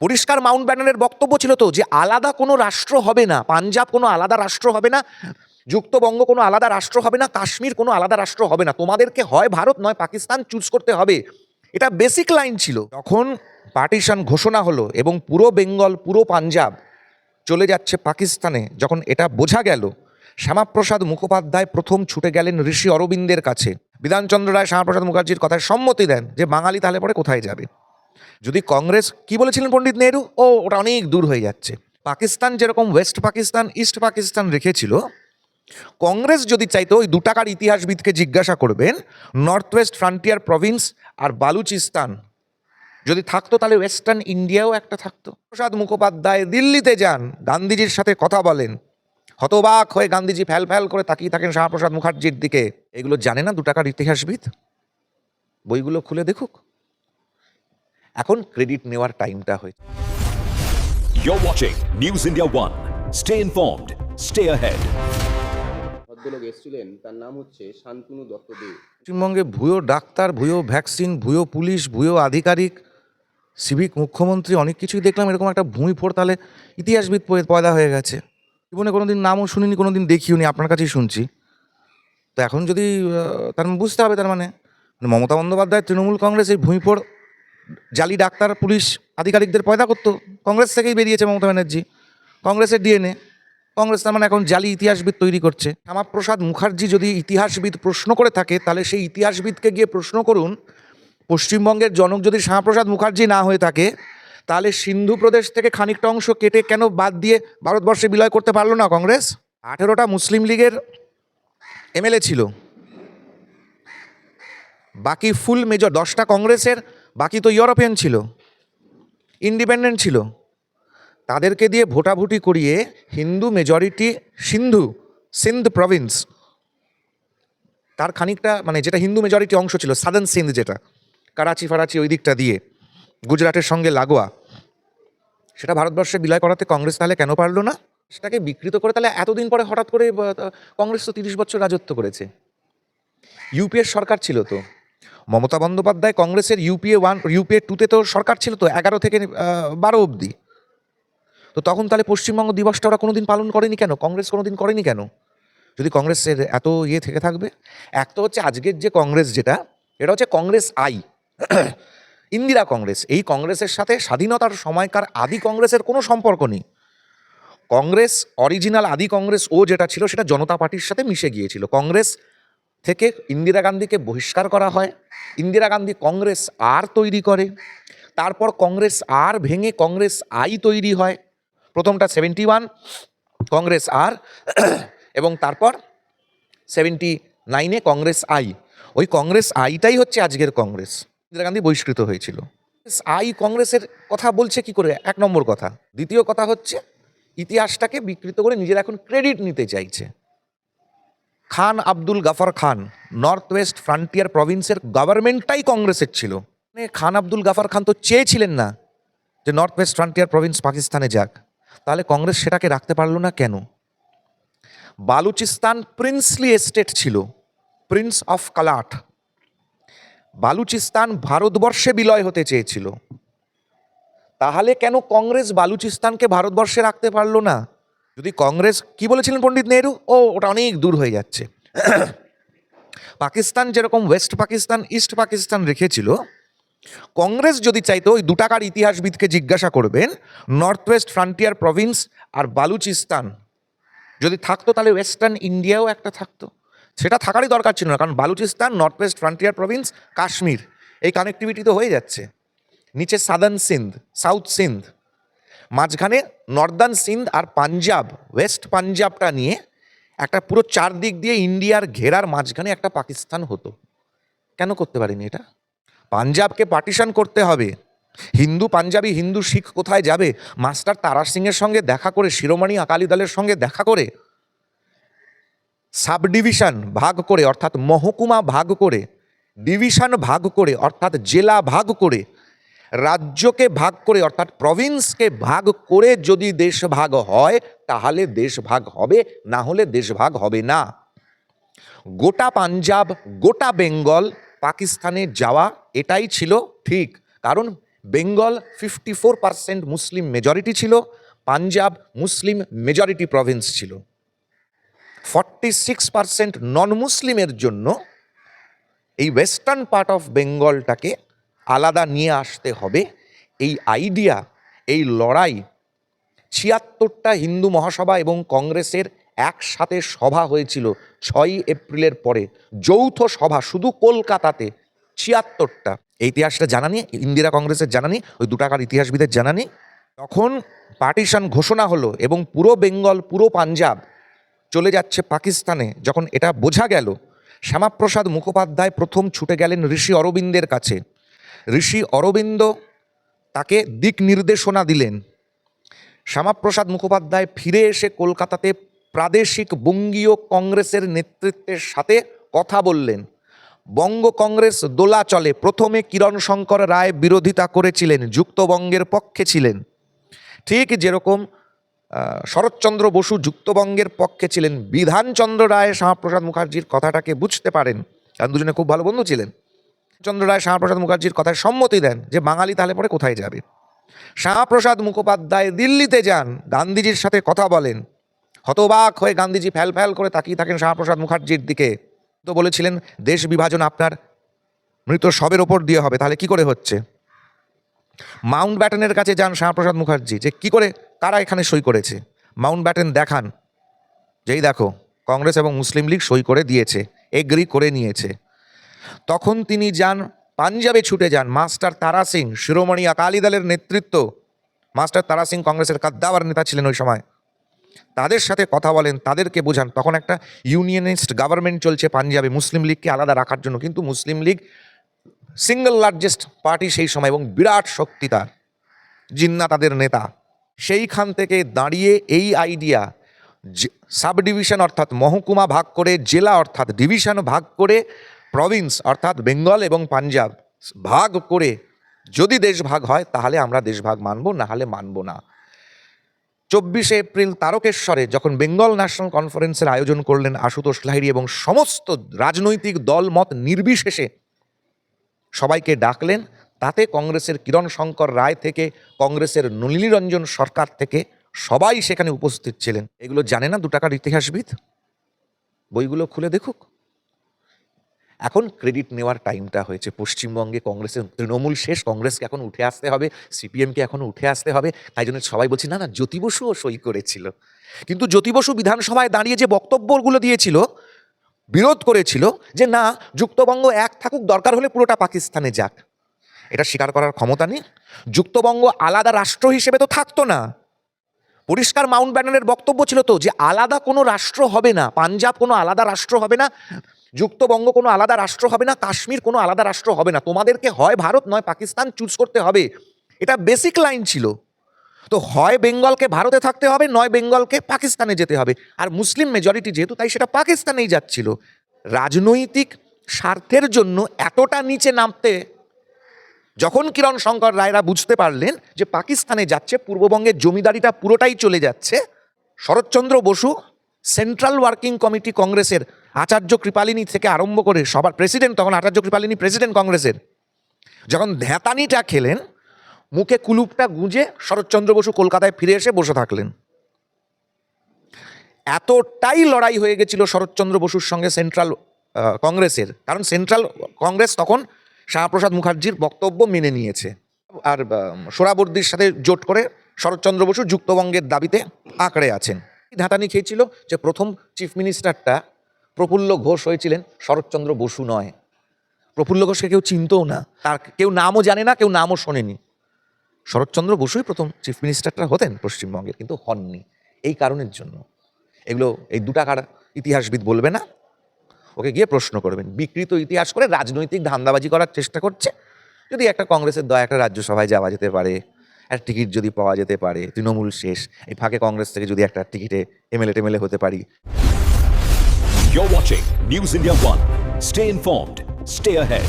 পরিষ্কার মাউন্ট ব্যাননের বক্তব্য ছিল তো যে আলাদা কোনো রাষ্ট্র হবে না, পাঞ্জাব কোনো আলাদা রাষ্ট্র হবে না, যুক্তবঙ্গ কোনো আলাদা রাষ্ট্র হবে না, কাশ্মীর কোনো আলাদা রাষ্ট্র হবে না, তোমাদেরকে হয় ভারত নয় পাকিস্তান চুজ করতে হবে। এটা বেসিক লাইন ছিল। যখন পার্টিশন ঘোষণা হলো এবং পুরো বেঙ্গল পুরো পাঞ্জাব চলে যাচ্ছে পাকিস্তানে, যখন এটা বোঝা গেল, শ্যামাপ্রসাদ মুখোপাধ্যায় প্রথম ছুটে গেলেন ঋষি অরবিন্দের কাছে। বিধানচন্দ্র রায় শ্যামাপ্রসাদ মুখার্জির কথায় সম্মতি দেন যে বাঙালি তাহলে পরে কোথায় যাবে। যদি কংগ্রেস কি বলেছিলেন পণ্ডিত নেহরু, ওটা অনেক দূর হয়ে যাচ্ছে। পাকিস্তান যেরকম ওয়েস্ট পাকিস্তান ইস্ট পাকিস্তান রেখেছিল, কংগ্রেস যদি চাইতো ওই 2 টাকার ইতিহাসবিদকে জিজ্ঞাসা করবেন, নর্থ ওয়েস্ট ফ্রন্টিয়ার প্রভিন্স আর বালুচিস্তান যদি থাকতো তাহলে ওয়েস্টার্ন ইন্ডিয়াও একটা থাকতো। প্রসাদ মুখোপাধ্যায় দিল্লিতে যান, গান্ধীজির সাথে কথা বলেন, হতবাক হয়ে গান্ধীজি ফ্যাল ফ্যাল করে তাকিয়ে থাকেন শ্যামাপ্রসাদ মুখার্জির দিকে। এগুলো জানে না 2 টাকার ইতিহাসবিদ? বইগুলো খুলে দেখুক। এখন ক্রেডিট নেওয়ার টাইমটা হয়েছে। You're watching News India 1. Stay informed, stay ahead. ভদ্রলোক এসেছিলেন, তার নাম হচ্ছে শান্তনু দত্তদেব। পশ্চিমবঙ্গে ভুয়ো ডাক্তার, ভুয়ো ভ্যাকসিন, ভুয়ো পুলিশ, ভুয়ো আধিকারিক, সিভিক মুখ্যমন্ত্রী, অনেক কিছুই দেখলাম। এরকম একটা ভূমিফোড় তাহলে ইতিহাসবিদ পয়দা হয়ে গেছে। জীবনে কোনোদিন নামও শুনিনি, কোনোদিন দেখিও নি, আপনার কাছেই শুনছি। তো এখন যদি তার বুঝতে হবে, তার মানে মমতা বন্দ্যোপাধ্যায় তৃণমূল কংগ্রেস এই ভূমিফোড় জালি ডাক্তার, পুলিশ, আধিকারিকদের পয়দা করতো। কংগ্রেস থেকেই বেরিয়েছে মমতা ব্যানার্জি, কংগ্রেসের ডিএনএ। কংগ্রেস তার মানে এখন জালি ইতিহাসবিদ তৈরি করছে। শ্যামাপ্রসাদ মুখার্জি যদি ইতিহাসবিদ প্রশ্ন করে থাকে, তাহলে সেই ইতিহাসবিদকে গিয়ে প্রশ্ন করুন, পশ্চিমবঙ্গের জনক যদি শ্যামাপ্রসাদ মুখার্জি না হয়ে থাকে, তাহলে সিন্ধু প্রদেশ থেকে খানিকটা অংশ কেটে কেন বাদ দিয়ে ভারতবর্ষে বিলয় করতে পারলো না কংগ্রেস? 18টা মুসলিম লীগের এমএলএ ছিল, বাকি ফুল মেজর 10টা কংগ্রেসের, বাকি তো ইউরোপিয়ান ছিল, ইন্ডিপেন্ডেন্ট ছিল। তাদেরকে দিয়ে ভোটাভুটি করিয়ে হিন্দু মেজরিটি সিন্ধ প্রভিন্স, তার খানিকটা মানে যেটা হিন্দু মেজরিটি অংশ ছিল, সাদার্ন সিন্ধ, যেটা করাচি ফারাচি ওই দিকটা দিয়ে গুজরাটের সঙ্গে লাগোয়া, সেটা ভারতবর্ষে বিলয় করাতে কংগ্রেস তাহলে কেন পারলো না? সেটাকে বিকৃত করে তাহলে এতদিন পরে হঠাৎ করে কংগ্রেস তো 30 বছর রাজত্ব করেছে। ইউপিএর সরকার ছিল তো, মমতা বন্দ্যোপাধ্যায় কংগ্রেসের ইউপিএ 1 ইউপিএ 2তে তো সরকার ছিল তো 11 থেকে 12 অবধি। তো তখন তাহলে পশ্চিমবঙ্গ দিবসটা ওরা কোনোদিন পালন করেনি কেন? কংগ্রেস কোনোদিন করেনি কেন? যদি কংগ্রেসের এত থেকে থাকবে। এক তো হচ্ছে আজকের যে কংগ্রেস, যেটা এটা হচ্ছে কংগ্রেস আই, ইন্দিরা কংগ্রেস। এই কংগ্রেসের সাথে স্বাধীনতার সময়কার আদি কংগ্রেসের কোনো সম্পর্ক নেই। কংগ্রেস অরিজিনাল আদি কংগ্রেস যেটা ছিল সেটা জনতা পার্টির সাথে মিশে গিয়েছিল। কংগ্রেস থেকে ইন্দিরা গান্ধীকে বহিষ্কার করা হয়, ইন্দিরা গান্ধী কংগ্রেস আর তৈরি করে, তারপর কংগ্রেস আর ভেঙে কংগ্রেস আই তৈরি হয়। প্রথমটা 71 কংগ্রেস আর, এবং তারপর 79-এ কংগ্রেস আই। ওই কংগ্রেস আইটাই হচ্ছে আজকের কংগ্রেস। ইন্দিরা গান্ধী বহিষ্কৃত হয়েছিল। আই কংগ্রেসের কথা বলছে কি করে? 1 নম্বর কথা। দ্বিতীয় কথা হচ্ছে ইতিহাসটাকে বিকৃত করে নিজেরা এখন ক্রেডিট নিতে চাইছে। খান আব্দুল গাফর খান, নর্থ ওয়েস্ট ফ্রন্টিয়ার প্রভিন্সের গভর্নমেন্টটাই কংগ্রেসের ছিল। খান আব্দুল গাফর খান তো চেয়েছিলেন না যে নর্থ ওয়েস্ট ফ্রন্টিয়ার প্রভিন্স পাকিস্তানে যাক, তাহলে কংগ্রেস সেটাকে রাখতে পারলো না কেন? বালুচিস্তান প্রিন্সলি এস্টেট ছিল, প্রিন্স অফ কালাট। বালুচিস্তান ভারতবর্ষে বিলয় হতে চেয়েছিল, তাহলে কেন কংগ্রেস বালুচিস্তানকে ভারতবর্ষে রাখতে পারলো না? যদি কংগ্রেস কি বলেছিলেন পণ্ডিত নেহরু, ওটা অনেক দূর হয়ে যাচ্ছে। পাকিস্তান যেরকম ওয়েস্ট পাকিস্তান ইস্ট পাকিস্তান রেখেছিল, কংগ্রেস যদি চাইতো ওই 2 টাকার ইতিহাসবিদকে জিজ্ঞাসা করবেন, নর্থ ওয়েস্ট ফ্রন্টিয়ার প্রভিন্স আর বালুচিস্তান যদি থাকতো তাহলে ওয়েস্টার্ন ইন্ডিয়াও একটা থাকতো। সেটা থাকারই দরকার ছিল না, কারণ Balochistan, north West frontier Province, Kashmir, এই কানেক্টিভিটি তো হয়ে যাচ্ছে। নিচে সাদার্ন সিন্ধ, সাউথ সিন্ধ, মাঝখানে নর্দার্ন সিন্ধ আর পাঞ্জাব, ওয়েস্ট পাঞ্জাবটা নিয়ে একটা পুরো 4 দিক দিয়ে ইন্ডিয়ার ঘেরার মাঝখানে একটা পাকিস্তান হতো। কেন করতে পারেনি এটা? পাঞ্জাবকে পার্টিশন করতে হবে। হিন্দু পাঞ্জাবি, হিন্দু শিখ কোথায় যাবে? মাস্টার তারা সিংয়ের সঙ্গে দেখা করে, শিরোমণি আকালি দলের সঙ্গে দেখা করে, সাব ডিভিশন ভাগ করে অর্থাৎ মহকুমা ভাগ করে, ডিভিশন ভাগ করে অর্থাৎ জেলা ভাগ করে, রাজ্যকে ভাগ করে অর্থাৎ প্রভিন্সকে ভাগ করে যদি দেশ ভাগ হয় তাহলে দেশ ভাগ হবে, না হলে দেশ ভাগ হবে না। গোটা পাঞ্জাব, গোটা বেঙ্গল পাকিস্তানে যাওয়া এটাই ছিল ঠিক, কারণ বেঙ্গল 54% মুসলিম মেজরিটি ছিল, পাঞ্জাব মুসলিম মেজরিটি প্রভিন্স ছিল। 46% নন মুসলিমের জন্য এই ওয়েস্টার্ন পার্ট অফ বেঙ্গলটাকে আলাদা নিয়ে আসতে হবে, এই আইডিয়া, এই লড়াই 76টা হিন্দু মহাসভা এবং কংগ্রেসের একসাথে সভা হয়েছিল 6ই এপ্রিলের পরে, যৌথ সভা শুধু কলকাতাতে 76টা। এই ইতিহাসটা জানা নেই, ইন্দিরা কংগ্রেসের জানা নেই, ওই 2 টাকার ইতিহাসবিদের জানা নেই। তখন পার্টিশন ঘোষণা হলো এবং পুরো বেঙ্গল, পুরো পাঞ্জাব চলে যাচ্ছে পাকিস্তানে। যখন এটা বোঝা গেল, শ্যামাপ্রসাদ মুখোপাধ্যায় প্রথম ছুটে গেলেন ঋষি অরবিন্দের কাছে। ঋষি অরবিন্দ তাকে দিক নির্দেশনা দিলেন। শ্যামাপ্রসাদ মুখোপাধ্যায় ফিরে এসে কলকাতাতে প্রাদেশিক বঙ্গীয় কংগ্রেসের নেতৃত্বের সাথে কথা বললেন। বঙ্গ কংগ্রেস দোলাচলে প্রথমে কিরণ শঙ্কর রায় বিরোধিতা করেছিলেন, যুক্তবঙ্গের পক্ষে ছিলেন। ঠিক যেরকম শরৎচন্দ্র বসু যুক্তবঙ্গের পক্ষে ছিলেন, বিধানচন্দ্র রায় শ্যামাপ্রসাদ মুখার্জির কথাটাকে বুঝতে পারেন, কারণ দুজনে খুব ভালো বন্ধু ছিলেন। চন্দ্র রায় শ্যামাপ্রসাদ মুখার্জির কথায় সম্মতি দেন যে বাঙালি তাহলে পরে কোথায় যাবে। শ্যামাপ্রসাদ মুখোপাধ্যায় দিল্লিতে যান, গান্ধীজির সাথে কথা বলেন। হতবাক হয়ে গান্ধীজি ফ্যাল ফ্যাল করে তাকিয়ে থাকেন শ্যামাপ্রসাদ মুখার্জির দিকে। তো বলেছিলেন দেশ বিভাজন আপনার মৃত শবের ওপর দিয়ে হবে, তাহলে কি করে হচ্ছে? মাউন্ট ব্যাটেনের কাছে যান শ্যামাপ্রসাদ মুখার্জি, যে কি করে, কারা এখানে সই করেছে। মাউন্ট ব্যাটেন দেখান, যেই দেখো কংগ্রেস এবং মুসলিম লীগ সই করে দিয়েছে, এগ্রি করে নিয়েছে। তখন তিনি যান পাঞ্জাবে, ছুটে যান মাস্টার তারা সিং, শিরোমণি আকালি দলের নেতৃত্ব। মাস্টার তারা সিং কংগ্রেসের কাদ্দাওয়ার নেতা ছিলেন ওই সময়। তাদের সাথে কথা বলেন, তাদেরকে বোঝান। তখন একটা ইউনিয়নিস্ট গভর্নমেন্ট চলছে পাঞ্জাবে, মুসলিম লীগকে আলাদা রাখার জন্য, কিন্তু মুসলিম লীগ সিঙ্গল লার্জেস্ট পার্টি সেই সময় এবং বিরাট শক্তি তার, জিন্না তাদের নেতা। সেইখান থেকে দাঁড়িয়ে এই আইডিয়া, সাব ডিভিশন অর্থাৎ মহকুমা ভাগ করে, জেলা অর্থাৎ ডিভিশন ভাগ করে, প্রভিন্স অর্থাৎ বেঙ্গল এবং পাঞ্জাব ভাগ করে যদি দেশ ভাগ হয় তাহলে আমরা দেশ ভাগ মানব, না হলে মানব না। 24শে এপ্রিল তারকেশ্বরে যখন বেঙ্গল ন্যাশনাল কনফারেন্সের আয়োজন করলেন আশুতোষ লাহিড়ী এবং সমস্ত রাজনৈতিক দল মত নির্বিশেষে সবাইকে ডাকলেন, তাতে কংগ্রেসের কিরণ শঙ্কর রায় থেকে কংগ্রেসের নলিনীরঞ্জন সরকার থেকে সবাই সেখানে উপস্থিত ছিলেন। এগুলো জানে না 2 টাকার ইতিহাসবিদ? বইগুলো খুলে দেখুক। এখন ক্রেডিট নেওয়ার টাইমটা হয়েছে। পশ্চিমবঙ্গে কংগ্রেসের তৃণমূল শেষ, কংগ্রেসকে এখন উঠে আসতে হবে, সিপিএমকে এখন উঠে আসতে হবে। তাই জন্য সবাই বলছে না না, জ্যোতি বসুও সই করেছিল। কিন্তু জ্যোতি বসু বিধানসভায় দাঁড়িয়ে যে বক্তব্যগুলো দিয়েছিল, বিরোধ করেছিল যে না, যুক্তবঙ্গ এক থাকুক, দরকার হলে পুরোটা পাকিস্তানে যাক, এটা স্বীকার করার ক্ষমতা নেই। যুক্তবঙ্গ আলাদা রাষ্ট্র হিসেবে তো থাকতো না। পরিষ্কার মাউন্ট ব্যাটেনের বক্তব্য ছিল তো যে আলাদা কোনো রাষ্ট্র হবে না, পাঞ্জাব কোনো আলাদা রাষ্ট্র হবে না, যুক্তবঙ্গ কোনো আলাদা রাষ্ট্র হবে না, কাশ্মীর কোনো আলাদা রাষ্ট্র হবে না, তোমাদেরকে হয় ভারত নয় পাকিস্তান চুজ করতে হবে। এটা বেসিক লাইন ছিল। তো হয় বেঙ্গলকে ভারতে থাকতে হবে, নয় বেঙ্গলকে পাকিস্তানে যেতে হবে। আর মুসলিম মেজরিটি যেহেতু, তাই সেটা পাকিস্তানেই যাচ্ছিল। রাজনৈতিক স্বার্থের জন্য এতটা নিচে নামতে যখন কিরণ শঙ্কর রায়রা বুঝতে পারলেন যে পাকিস্তানে যাচ্ছে, পূর্ববঙ্গের জমিদারিটা পুরোটাই চলে যাচ্ছে, Saratchandra Basu central working committee কংগ্রেসের আচার্য কৃপালিনী থেকে আরম্ভ করে সবার প্রেসিডেন্ট, তখন আচার্য কৃপালিনী প্রেসিডেন্ট কংগ্রেসের, যখন ধ্যাতানিটা খেলেন, মুখে কুলুপটা গুঁজে শরৎচন্দ্র বসু কলকাতায় ফিরে এসে বসে থাকলেন। এতটাই লড়াই হয়ে গেছিল শরৎচন্দ্র বসুর সঙ্গে সেন্ট্রাল কংগ্রেসের, কারণ সেন্ট্রাল কংগ্রেস তখন শ্যামাপ্রসাদ মুখার্জির বক্তব্য মেনে নিয়েছে, আর সোহরাবর্দীর সাথে জোট করে শরৎচন্দ্র বসু যুক্তবঙ্গের দাবিতে আঁকড়ে আছেন। ধাতানি খেয়েছিল যে প্রথম চিফ মিনিস্টারটা প্রফুল্ল ঘোষ হয়েছিলেন, শরৎচন্দ্র বসু নয়। প্রফুল্ল ঘোষকে কেউ চিনতও না, তার কেউ নামও জানে না, কেউ নামও শোনেনি। শরৎচন্দ্র বসুই প্রথম চিফ মিনিস্টারটা হতেন পশ্চিমবঙ্গের, কিন্তু হননি এই কারণের জন্য। এগুলো এই 2 টাকার ইতিহাসবিদ বলবে না, ওকে গিয়ে প্রশ্ন করবেন। বিকৃত ইতিহাস করে রাজনৈতিক ধান্দাবাজি করার চেষ্টা করছে। যদি একটা কংগ্রেসের দয়া একটা রাজ্যসভায় যাওয়া যেতে পারে, একটা টিকিট যদি পাওয়া যেতে পারে, তৃণমূল শেষ, এই ফাঁকে কংগ্রেস থেকে যদি একটা টিকিটে এমএলএ হতে পারি। You're watching News India 1. Stay informed. Stay ahead.